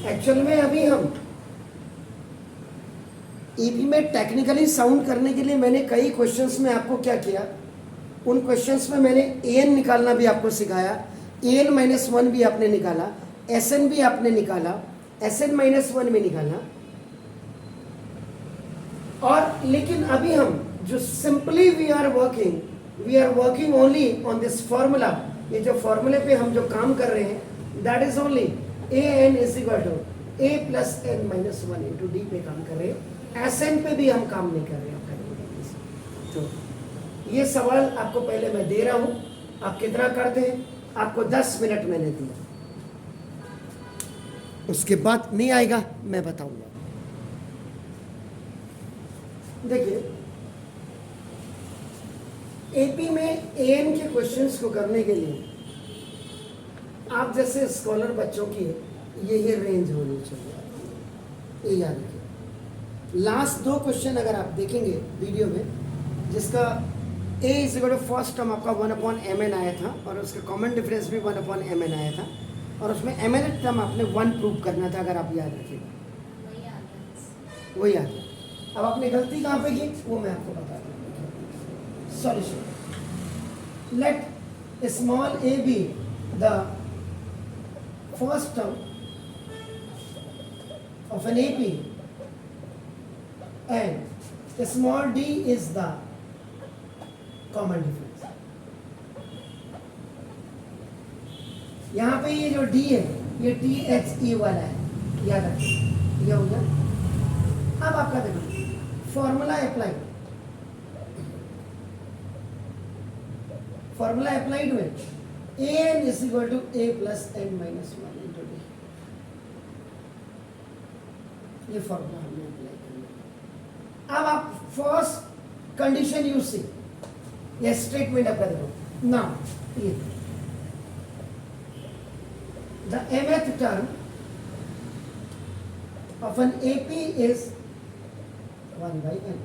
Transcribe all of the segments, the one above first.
Actual में अभी हम ईपी में टेक्निकली साउंड करने के लिए मैंने कई क्वेश्चंस में आपको क्या किया, उन क्वेश्चंस में मैंने एन निकालना भी आपको सिखाया, एन माइनस वन भी आपने निकाला, एसएन भी आपने निकाला, एसएन माइनस वन भी निकाला। और लेकिन अभी हम जो simply we are working only on this formula, ये जो फॉर्मूले पे हम जो काम कर रहे हैं that is only A N is equal to A plus N minus one into D पे काम कर रहे हैं, एस एन पे भी हम काम नहीं कर रहे हैं। तो ये सवाल आपको पहले मैं दे रहा हूं, आप कितना करते हैं, आपको 10 मिनट मैंने दिया, उसके बाद नहीं आएगा मैं बताऊंगा। देखिए एपी में एएन के क्वेश्चंस को करने के लिए आप जैसे स्कॉलर बच्चों की ये रेंज होनी चाहिए, ये याद रखिए। लास्ट 2 क्वेश्चन अगर आप देखेंगे वीडियो में, जिसका A is equal to first term आपका 1/mn आया था और उसका कॉमन डिफरेंस भी 1/mn आया था, और उसमें mn टर्म आपने 1 प्रूव करना था, अगर आप याद रखिएगा वही याद है। अब आपने गलती कहाँ पे की वो मैं आपको बता दूँ। Solution, let small A be the first term of an AP and small d is the common difference। यहाँ पे ये जो d है ये THE वाला है, याद रखिए, ये हो गया। अब आपका देखो फॉर्मूला अप्लाइड में an is equal to a plus n minus 1 into d, ये फॉर्मूला हमने अप्लाई करना। अब आप फर्स्ट कंडीशन यूज सी, ये स्टेटमेंट आपका देखो नाउ, ये the mth term of an AP is 1/n।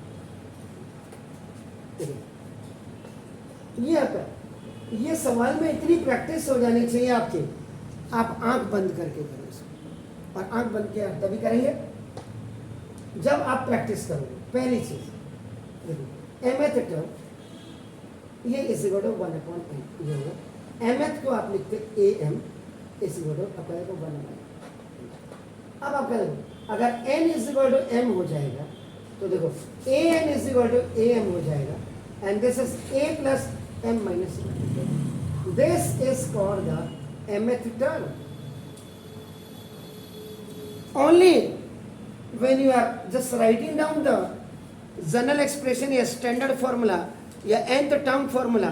ये आपका ये सवाल में इतनी प्रैक्टिस हो जानी चाहिए आपके, आप आंख बंद करके करें इसको, और आंख बंद के आप तभी करेंगे जब आप प्रैक्टिस करोगे। पहली चीज देखो mth टर्म ये इज इक्वल टू 1/n, ये होगा mth को आप लिखते am इज इक्वल टू आपका 1/n। अब आपका देखो अगर n is equal to m हो जाएगा तो देखो an is equal to am हो जाएगा, and this is a plus m minus 1। This is called the mth term. Only when you are just writing down the general expression या standard formula या nth term formula,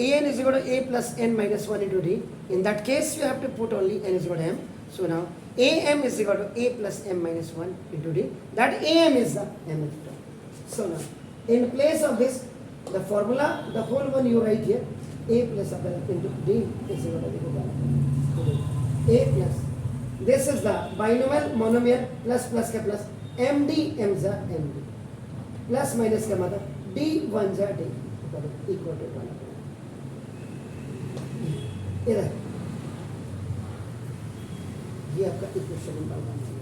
an is equal to a plus n minus 1 into d, in that case you have to put only n is equal to m. So now am is equal to a plus m minus 1 into d, that am is the mth term. So now in place of this the formula, the whole one you write here, a plus into d is equal to a plus, this is the binomial monomial plus plus का plus md m जा md plus minus का मतलब d 1 जा d equal to 1। इधर ये आपका equation number 1 है।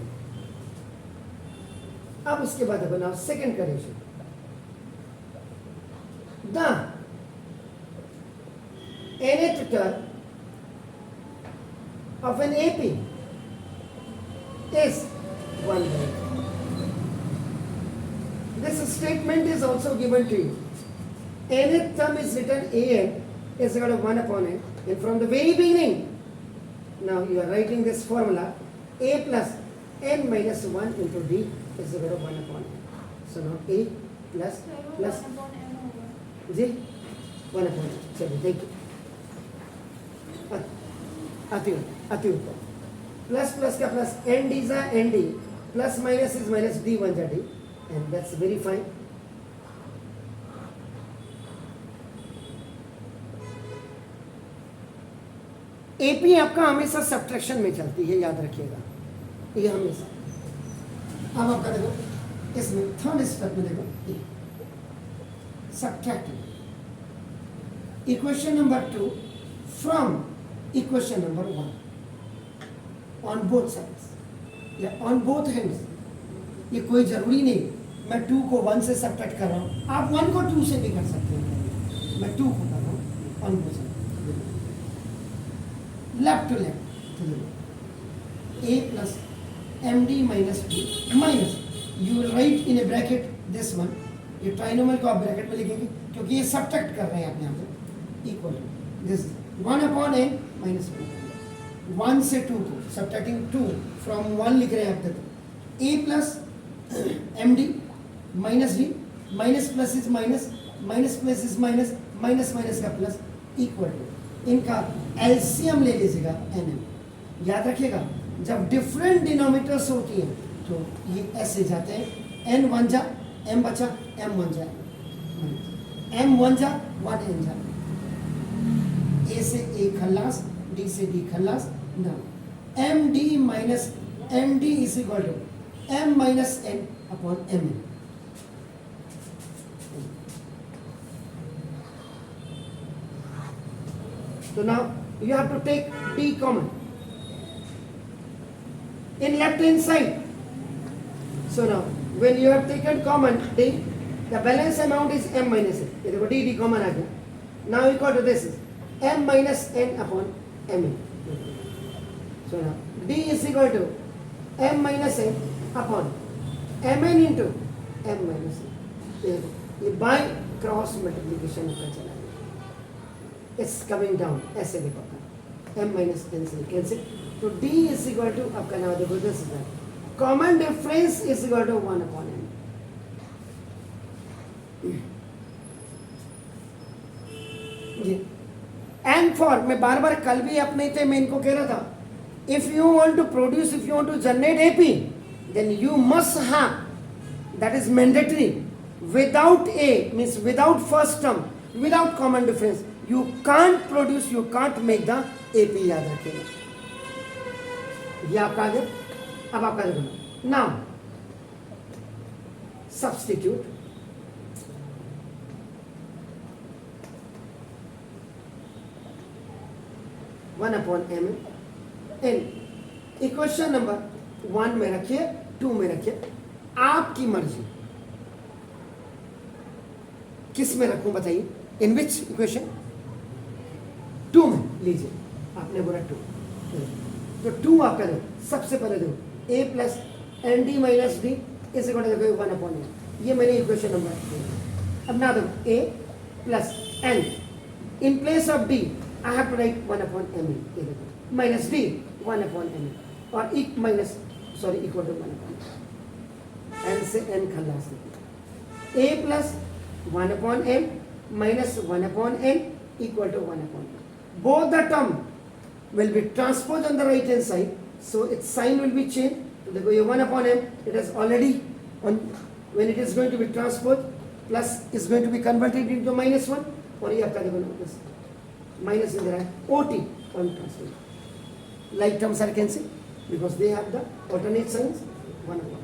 अब उसके बाद बनाओ second condition, the nth term of an AP is 1/n। This statement is also given to you. Nth term is written an is equal to 1/n, and from the very beginning now you are writing this formula a plus n minus 1 into d is equal to 1/n। So now a plus जी 1/n। चलिए देखिए अति ऊपर plus plus का plus N D जा N D plus minus is minus D 1 जा D, and that's very fine. AP आपका हमेशा सब्ट्रैक्शन में चलती है, याद रखिएगा ये हमेशा। अब आपका देखो इसमें थर्ड स्टेप में देखो subtracting equation number 2 from equation number 1 on both sides। या ऑन बोथ हैंड्स, ये कोई जरूरी नहीं मैं 2 को 1 से सब्ट्रैक्ट कर रहा हूँ, आप 1 को 2 से भी कर सकते हैं, मैं 2 को कर रहा हूँ on both side, left to left, a plus md minus d minus you will write in a bracket this one, ये ट्राइनोमियल को आप ब्रैकेट में लिखेंगे क्योंकि ये सब्ट्रैक्ट कर रहे हैं आप यहाँ पे, equal to this 1 upon n minus 1 से 2 को सब्ट्रैक्टिंग 2 फ्रॉम 1 लिख रहे हैं आप देखो, a plus md minus d, minus plus is minus, minus plus is minus, minus minus का प्लस, इक्वल टू इनका एलसीएम ले लीजिएगा nm, याद रखिएगा जब डिफरेंट डिनोमिनेटर्स होती हैं तो ये ऐसे जाते हैं, n 1 जा m बचा, m 1 जा m 1 जा 1 n जा, a से a खल्लास, d से d खल्लास, ना md minus md is equal to m minus n upon m। So now you have to take d common in left hand side. So now when you have taken common d, the balance amount is m minus n, ये देखो d common आ गया, now equal to this is m minus n upon m। So now d is equal to m minus n upon mn into m minus n, ये by cross multiplication का चला गया, it's coming down, ऐसे देखो m minus n से cancel, तो d is equal to आपका नाम देखो this is that common difference is equal to 1 upon n। ये n for, मैं बार बार कल भी अपने थे मैं इनको कह रहा था, if you want to produce, if you want to generate AP, then you must have, that is mandatory, without a means without first term, without common difference you can't produce, you can't make the AP, याद रखिएगा। ये आपका आ गया, अब आपका देखो now substitute, one upon m n, equation number 1 में रखिए, 2 में रखिए, आपकी मर्जी किस में रखूं बताइए, इन विच इक्वेशन, 2 में लीजिए, आपने बोला 2, तो 2 आपका दो, सबसे पहले दो a plus N D minus D is equal to 1 upon n, ये मैंने इक्वेशन नंबर 2। अब ना दो a plus n, in place of d I have to write 1 upon m minus d 1 upon m, और minus sorry equal to 1 upon n से n खल्लास, a plus 1 upon m minus 1 upon n equal to 1 upon n. Both the term will be transposed on the right hand side, so its sign will be changed. So देखो ये 1 upon m, it is already on, when it is going to be transposed, plus is going to be converted into minus 1, और ये आपका देखो ना minus in there OT on transpose. Like terms are cancelled because they have the alternate signs 1 upon.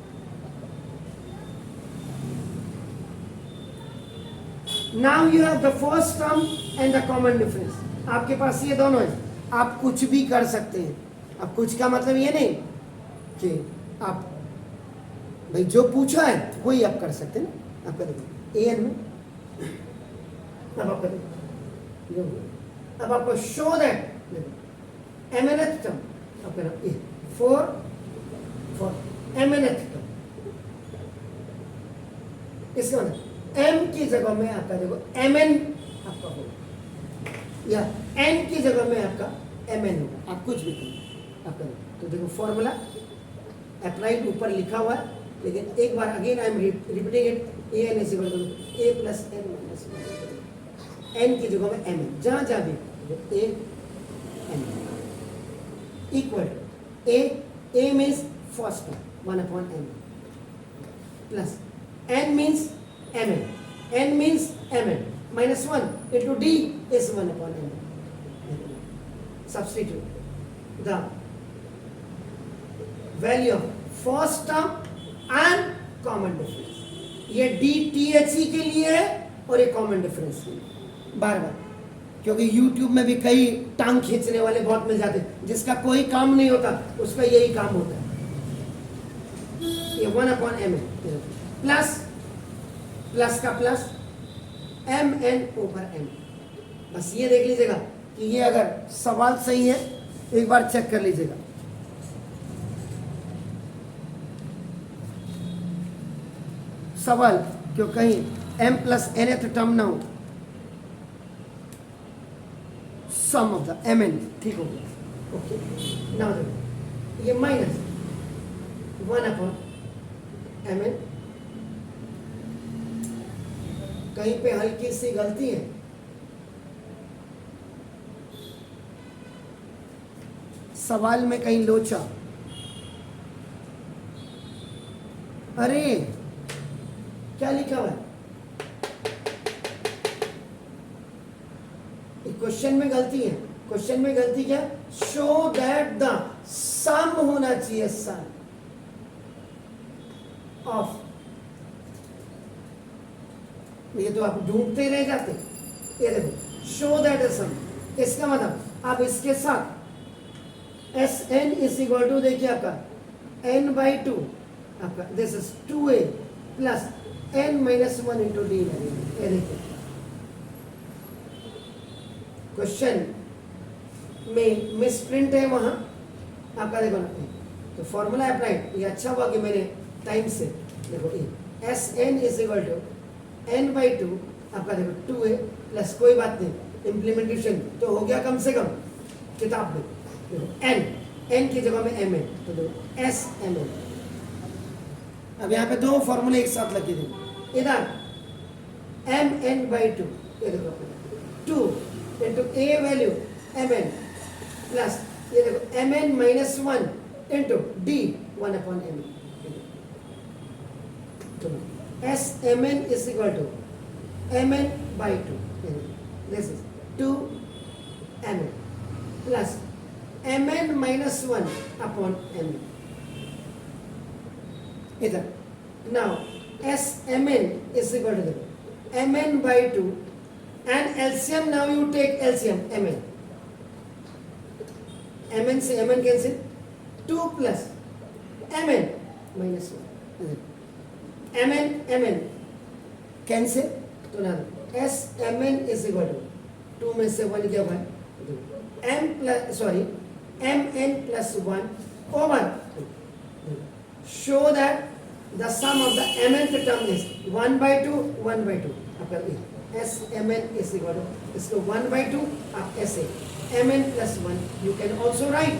Now you have the first term and the common difference. आपके पास ये दोनों है, आप कुछ भी कर सकते हैं। अब कुछ का मतलब ये नहीं कि आप भाई जो पूछा है वही आप कर सकते हैं ना, आप कर देखो an में, अब आप कर देखो, अब आपको शो दैट mnth टर्म, आप कर फॉर mnth टर्म, इसका मतलब m की जगह में आपका देखो mn आपका होगा, या n की जगह में आपका mn होगा, आप कुछ भी करें आपका। तो देखो फॉर्मूला अप्लाइड ऊपर लिखा हुआ है, लेकिन एक बार again I am repeating it, an is equal to a plus n minus n की जगह में mn, जहाँ जहाँ भी a n equal a means first term 1 upon n plus n means mn, n means mn minus 1 into d is 1 upon n. Substitute the value of first term and common difference. ये DTHE के लिए है और ये common difference के लिए, बार बार, क्योंकि YouTube में भी कई टांग खींचने वाले बहुत मिल जाते हैं, जिसका कोई काम नहीं होता उसका यही काम होता है। ये 1/m प्लस प्लस का प्लस mn/m। बस ये देख लीजिएगा कि ये अगर सवाल सही है एक बार चेक कर लीजिएगा। सवाल क्यों कहीं m+nth टर्म ना हो, सम ऑफ द mn, ठीक हो गया। ओके, नाउ देखो ये माइनस 1/mn, कहीं पे हल्की सी गलती है, सवाल में कहीं लोचा, अरे क्या लिखा हुआ है, क्वेश्चन में गलती है। क्वेश्चन में गलती क्या, शो दैट द सम होना चाहिए, सम ऑफ, ये तो आप ढूंढते रह जाते। ये देखो शो दैट द सम, इसका मतलब आप इसके साथ S N is equal to, देखिए आपका n/2 आपका this is 2a plus n-1 into D लगेगा। ये देखिए क्वेश्चन में मिसप्रिंट है वहां आपका, देखो ना, तो फॉर्मूला अप्लाइड। ये अच्छा हुआ कि मैंने टाइम से देखो, ये S N is equal to n/2 आपका देखो 2a प्लस, कोई बात नहीं, इम्प्लीमेंटेशन तो हो गया कम से कम किताब में। देखो n की जगह में m है, तो देखो एस एम एन। अब यहाँ पे दो फॉर्मूले एक साथ लगे, देखो इधर mn/2, ये देखो 2 into a value mn plus ये देखो mn-1 इंटू d 1/m। तो Smn is equal to mn/2, this is 2mn plus mn-1/m इधर। now Smn is equal to mn/2 and LCM, now you take LCM mn, mn से mn cancel, 2 plus mn-1 mn cancel, तो ना S mn is equal to 2 में से 1 क्या हुआ, mn plus 1 over, show that the sum of the mnth term is 1/2 1/2 आपका S mn is equal to, इसको 1/2 आप ऐसे mn plus 1 you can also write.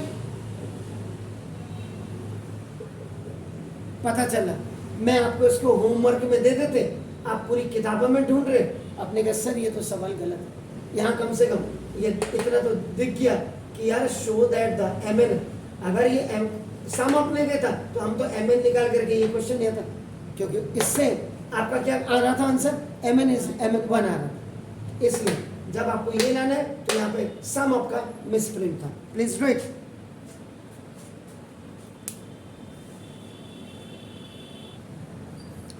पता चला, मैं आपको इसको होमवर्क में दे देते, आप पूरी किताबों में ढूंढ रहे, अपने कहा सर ये तो सवाल गलत है। यहाँ कम से कम ये इतना तो दिख गया कि यार शो दैट द mn, अगर ये सम अपने देता तो हम तो mn निकाल करके ये क्वेश्चन नहीं आता, क्योंकि इससे आपका क्या आ रहा था आंसर, mn 1 आ रहा था। इसलिए जब आपको ये लाना है तो यहाँ पे सम आपका मिसप्रिंट था। Please do it.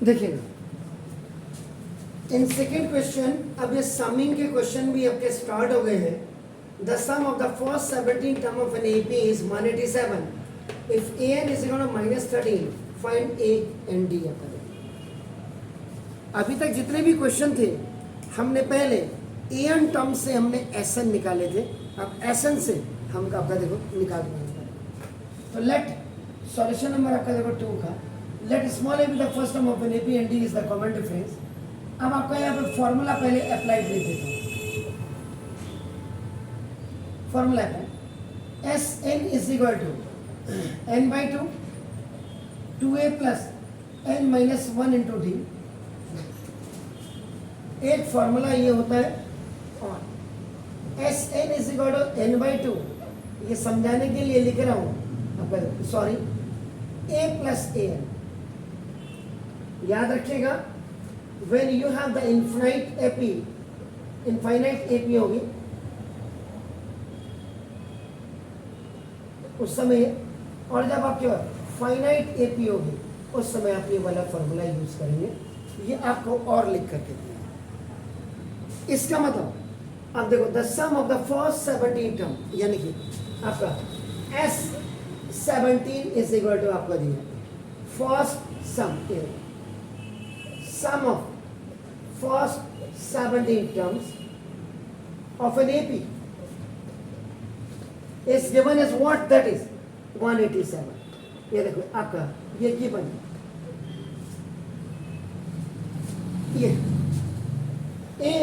देखिएगा इन सेकेंड क्वेश्चन, अब ये समिंग के क्वेश्चन भी आपके स्टार्ट हो गए हैं। The sum of the first 17 term of an AP is 187 if an is equal to -13 find a and d। अभी तक जितने भी क्वेश्चन थे हमने पहले an टर्म से हमने sn निकाले थे, अब sn से हम आपका देखो निकाल पाएंगे। तो लेट सॉल्यूशन नंबर आपका देखो 2 का, let small a be the first term of an AP and d is the common difference। अब आपका यहाँ पे फॉर्मूला पहले अप्लाइड लिख देता हूँ। Formula apply, S N is equal to n/2 2a plus n-1 into D. एक formula ये होता है, और S N is equal to n/2, ये समझाने के लिए लिख रहा हूँ, सॉरी a प्लस an। याद रखिएगा, when you have the infinite AP होगी उस समय, और जब आपके पास फाइनाइट AP होगी उस समय आप ये वाला फॉर्मूला यूज करेंगे। ये आपको और लिख करके दिया। इसका मतलब आप देखो, the sum of the first 17 term, यानी कि आपका S17 इज इक्वल टू आपका दिया first sum sum of first 17 terms of an AP is given as what? That is 187. ये देखो आपका ये given ये A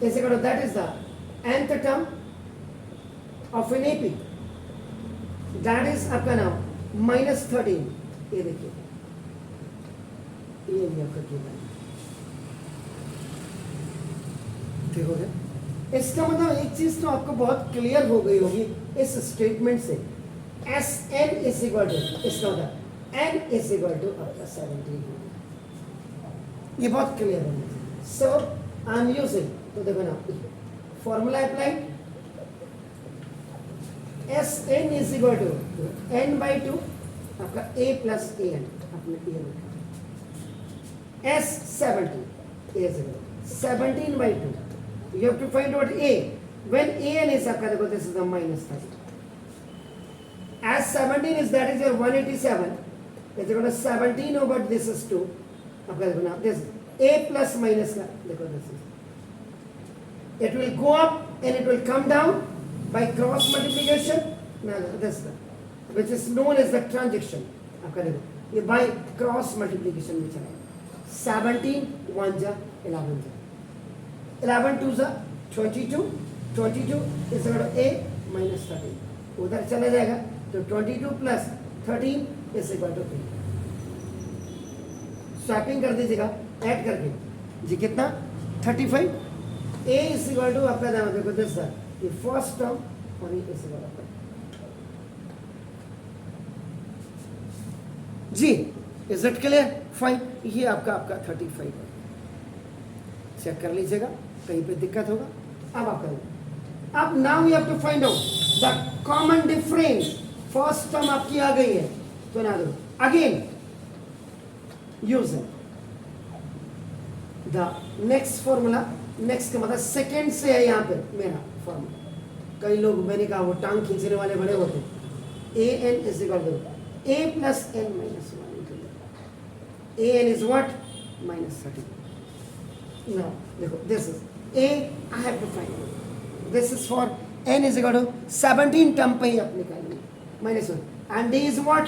is equal to, that is the nth term of an AP, that is आपका नाम -13. ये देखिए ये भी आपका given, ठीक हो गया। इसका मतलब एक चीज तो आपको बहुत क्लियर हो गई होगी इस स्टेटमेंट से, S N is equal to, इसका मतलब एन इज इक्वल टू आपका 17, ये बहुत क्लियर है। सो आई एम यूजिंग, तो देखो ना formula applied, S N is equal to N by 2 आपका ए प्लस ए एन, आपने ए लिखा, एस 17 is equal 17 by 2. You have to find out A. When AN is आपका देखो, this is the -30. As 17 is, that is your 187. It's equal to 17 over this is 2. आपका देखो ना, this A plus minus का देखो, this is. It will go up and it will come down by cross multiplication. No, this is which is known as the transaction. आपका देखो ये by cross multiplication में चलेगा। 17 1 जा 11 जा 11 2 जा 22, 22 इस A minus 13, उधर चला जाएगा तो 22 plus 13 इस इक्वल टू 3। स्वैपिंग कर दीजिएगा ऐड करके जी, कितना 35। A इस इक्वल टू आपका नाम देखो दिस ये फर्स्ट टर्म और ये इस equal to G, is it clear? Fine, ये आपका 35 है, चेक कर लीजिएगा कहीं पे दिक्कत होगा। अब आप करेंगे, अब now you have to find out the common difference. First term आपकी आ गई है तो ना दो, again use the next formula. Next का मतलब सेकेंड से है यहाँ पे मेरा फॉर्मूला। कई लोग मैंने कहा वो टांग खींचने वाले बड़े होते हैं। A N is equal to A plus N minus 1 A N is what -30। Now, देखो, this is A. I have to find out. This is for n is equal to 17 term पे ही आप निकालेंगे -1 and D is what?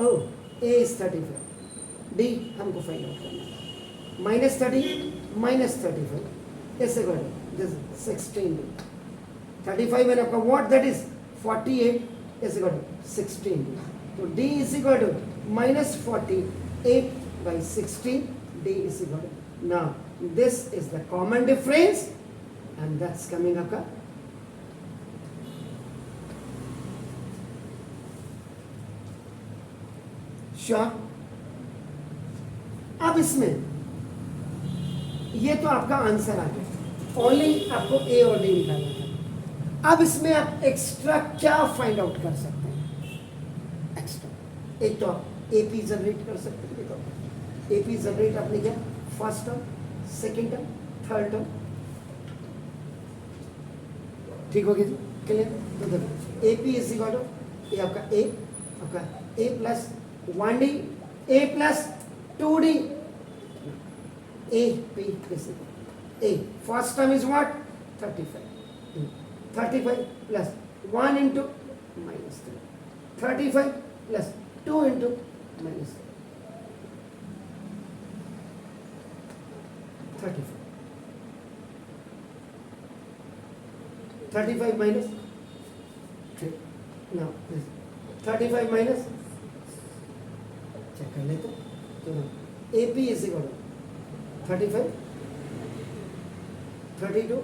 Oh, A is 35. D हमको find out करना है। -30 -35 is equal to this 16. 35 and आपका what? That is 48 is equal to 16. तो D is equal to -48 by 16. D is equal to, now this is the common difference and that's coming up. Sure? अब इसमें ये तो आपका answer आ गया, only आपको A और D निकालना था। अब इसमें आप एक्स्ट्रा क्या फाइंड आउट कर सकते हैं? एक्स्ट्रा एक तो आप AP जनरेट कर सकते हैं। AP जनरेट आपने किया first term, second term, third term, ठीक हो गया जी, क्लियर? तो देखो AP इज इक्वल टू ये आपका A plus 1D, A plus 2D, AP is A first term is what 35 plus 1 into -3, 35 plus 2 into -3, 35 minus, now 35 minus, check कर लेते तो AP is equal to 35, 32,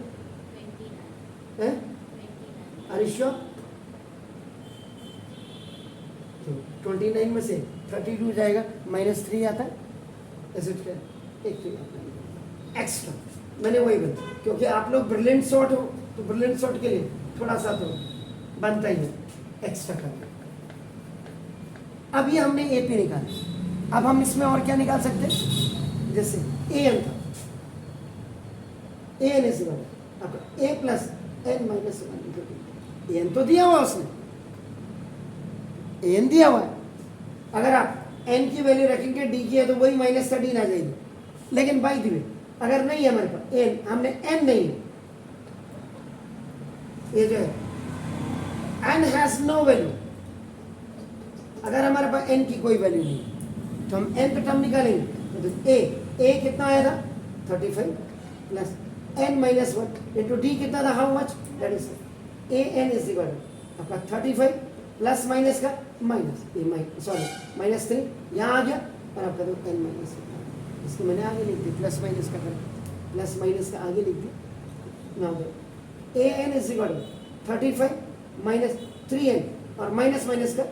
are you sure? तो 29 में से 32 जाएगा, -3 आता है, is it clear? एक तो एक्स्ट्रा मैंने वही बोला, क्योंकि आप लोग ब्रिलियंट शॉट हो तो ब्रिलियंट शॉट के लिए थोड़ा सा तो बनता ही है एक्स्ट्रा करना। अब ये हमने AP निकाला, अब हम इसमें और क्या निकाल सकते हैं? जैसे AN था, AN इज इक्वल आपका A plus n minus 1 AN तो दिया हुआ उसने, AN दिया हुआ है अगर आप n की वैल्यू रखेंगे d की है तो वही माइनस 13 आ जाएगी, लेकिन बाई द वे अगर नहीं है हमारे पास n, हमने n नहीं है, ये जो है n हैज नो वैल्यू, अगर हमारे पास n की कोई वैल्यू नहीं तो हम n का टर्म निकालेंगे तो a कितना आया था 35 plus n minus 1 into d कितना था how much, that is an is equal to आपका 35 प्लस माइनस का माइनस सॉरी माइनस 3 यहाँ आ गया और आपका तो n माइनस, इसको मैंने आगे लिख दिया, प्लस माइनस का प्लस माइनस का आगे लिख दिया। Now an is equal to 35 minus 3n और माइनस माइनस का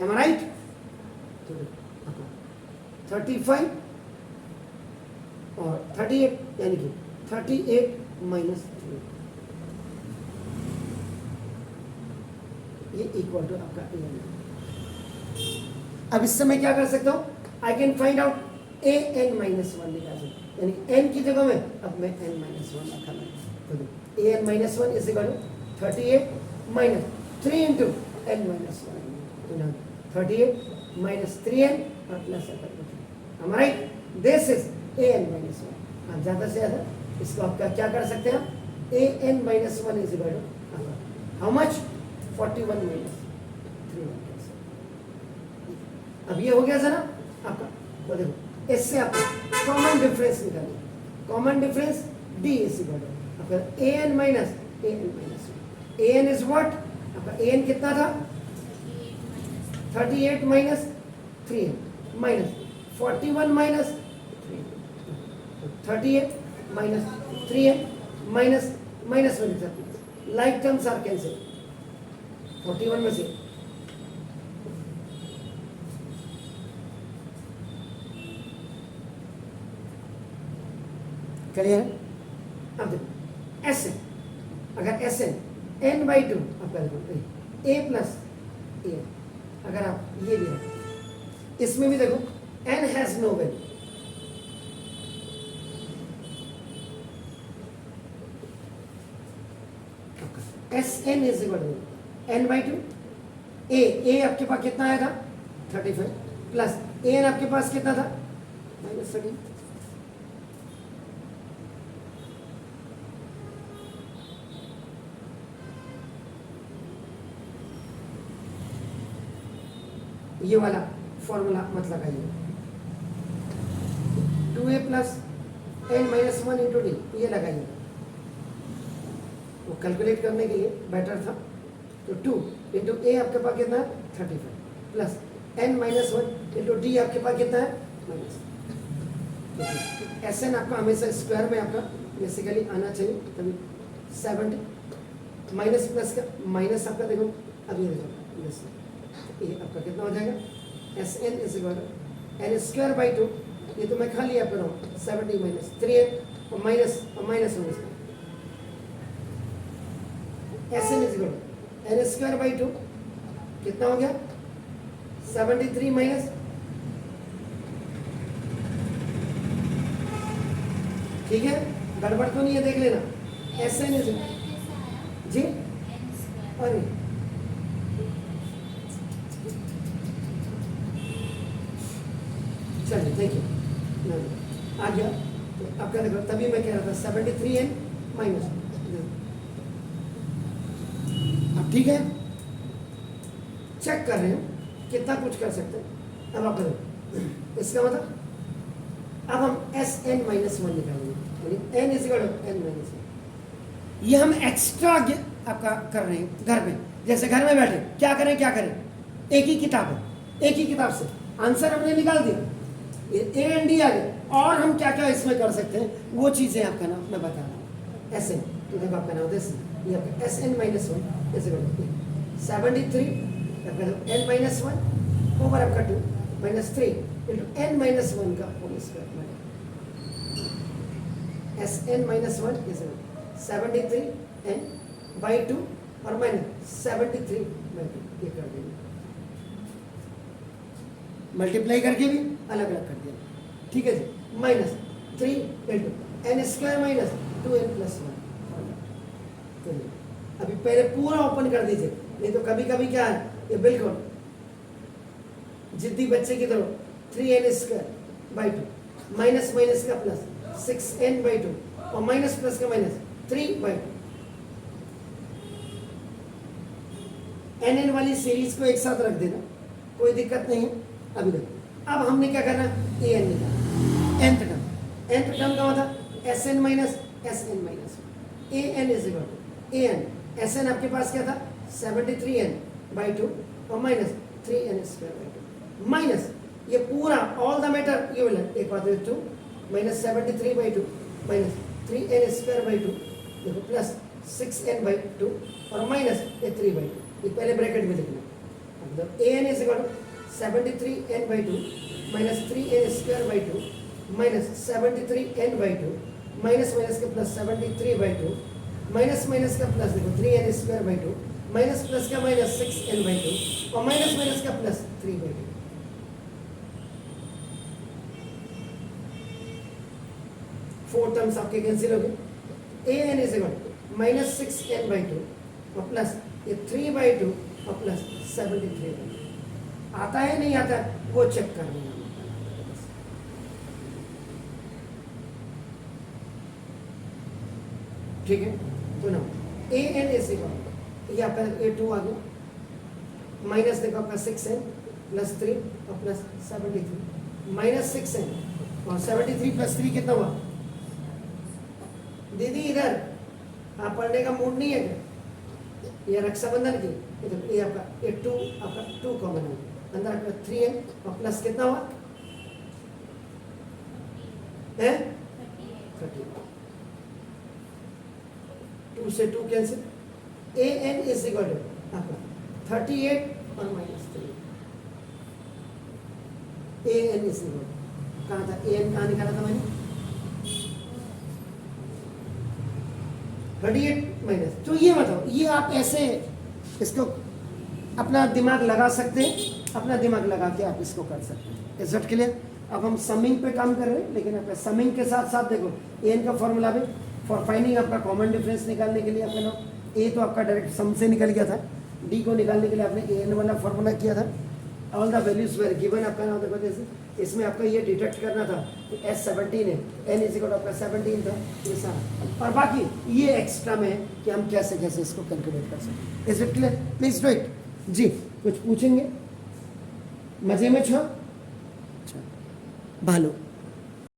एम राइट, 35 और 38 यानी कि 38 माइनस 3 ये इक्वल टू आपका an। अब इससे मैं क्या कर सकता हूँ, I can find out an minus 1 निकाल सकता, यानी n की जगह में अब मैं n माइनस 1 रखा मैंने, an minus 1 is equal to 38 minus 3 into n minus 1, 38 minus 3n और प्लस हमारा दिस इज an माइनस 1। आप ज़्यादा से ज़्यादा इसको आपका क्या कर सकते हैं, an minus 1 is equal to how much 41 minus 3। अब ये हो गया सर आपका, तो देखो इससे आपको कॉमन डिफरेंस निकालिए, common difference d is equal to आपका an minus an is what, आपका an कितना था 38 minus 3 minus 41 minus 38 minus 3 minus minus 1 like terms are cancel, 41 में से क्लियर है। अब देखो एस एन, अगर एस एन n बाई 2 आपका देखो a प्लस a, अगर आप ये लिया इसमें भी देखो n has no value, S N is equal to n by 2 a आपके पास कितना आया था 35 प्लस an आपके पास कितना था माइनस 13, ये वाला फॉर्मूला मत लगाइए, 2a plus n minus 1 into D ये लगाइए, वो कैलकुलेट करने के लिए बेटर था। तो 2 इंटू ए आपके पास कितना है 35 plus n minus 1 into D आपके पास कितना है माइनस, एस एन आपका हमेशा स्क्वायर में आपका बेसिकली आना चाहिए, तभी 70 माइनस प्लस का माइनस आपका देखो अभी देखो ये आपका कितना हो जाएगा S N is equal N square by 2, ये तो मैं खाली आप बनाऊँ 70 माइनस 3 और minus minus S N is equal N square by 2 कितना हो गया 73 माइनस, ठीक है गड़बड़ तो नहीं है देख लेना, एस एन इज जी अरे चलिए थैंक यू आ गया। तो आपका देखो तभी मैं कह रहा था 73 n माइनस, अब ठीक है चेक कर रहे हो कितना कुछ कर सकते हैं। अब आप करो इसका मतलब अब हम एस एन माइनस 1 निकालेंगे, यानी N is equal to N minus 1। ये हम एक्स्ट्रा आपका कर रहे हैं घर में, जैसे घर में बैठे क्या करें एक ही किताब है, एक ही किताब से आंसर हमने निकाल दिया, ए एंड डी आ गए, और हम क्या क्या इसमें कर सकते हैं वो चीज़ें आपका नाम मैं बता रहा हूँ। एस एन तो देखो आपका नाम ये आपका S N minus 1 is equal to 73 N minus 1 over आपका 2 माइनस 3 इंटू एन माइनस 1 का whole square, S N minus 1 is 73 N by 2 और माइनस 73 बाई 2 ये कर देंगे, मल्टीप्लाई करके भी अलग अलग कर दिया, ठीक है जी। Minus 3 into N square minus 2n plus 1। अभी पहले पूरा ओपन कर दीजिए, नहीं तो कभी कभी क्या है ये बिल्कुल जिद्दी बच्चे की तरह 3n square by 2 minus minus का प्लस 6n बाई 2 और माइनस प्लस का माइनस 3 बाई 2। nn वाली सीरीज को एक साथ रख देना, कोई दिक्कत नहीं है। अभी देखो अब हमने क्या करना, an निकाला, nth टर्म का मतलब sn minus sn minus an is equal to an sn आपके पास क्या था 73n बाई 2 और minus 3n square by 2 minus ये पूरा ऑल द मैटर ये वाला एक बात 2 minus 73 by 2 minus 3n square by 2 देखो प्लस 6n बाई 2 और माइनस ये 3 बाई 2, ये पहले ब्रैकेट में लिखना। मतलब an is equal to 73n by 2 minus 3n square by 2 minus 73n by 2 minus minus का प्लस 73 बाई 2 माइनस माइनस का प्लस देखो 3n square by 2 minus plus का माइनस 6n बाई 2 और माइनस माइनस का plus 3 by 2। Four terms आपके cancel हो गए। an is equal to minus 6n by 2 और प्लस ये 3 बाई 2 और प्लस 73 बाई 2। आता है नहीं आता वो चेक कर लेना। ठीक है तो ना an इज इक्वल ये आपका a2 आ गया माइनस देखो आपका 6n प्लस 3 और प्लस 73 माइनस 6n और 73 प्लस 3 कितना हुआ दीदी इधर आप पढ़ने का मूड नहीं है क्या? ये रक्षाबंधन की इधर ये आपका a2 आपका 2 कॉमन है अंदर आपका 3n और प्लस कितना हुआ है 38 2 से 2 cancel an is equal to आपका 38 और माइनस 3 an इज इक्वल कहाँ था an कहाँ निकाला था मैंने 38 माइनस। तो ये बताओ ये आप ऐसे इसको अपना दिमाग लगा सकते हैं, अपना दिमाग लगा के आप इसको कर सकते हैं। Is it clear? अब हम समिंग पे काम कर रहे हैं लेकिन आपका समिंग के साथ साथ देखो an का फॉर्मूला भी फॉर फाइंडिंग आपका कॉमन डिफरेंस निकालने के लिए आपने लो a तो आपका डायरेक्ट सम से निकल गया था, d को निकालने के लिए आपने an वाला फॉर्मूला किया था। All the values were given आपका नाम देखो जैसे इसमें आपका ये डिटेक्ट करना था कि S17 है n इज इक्वल टू आपका 17 था ये सारा और बाकी ये एक्स्ट्रा में है कि हम कैसे कैसे इसको कैलकुलेट कर सकते। Is it clear? Please do it. जी कुछ पूछेंगे? मजे में छो? अच्छा भालो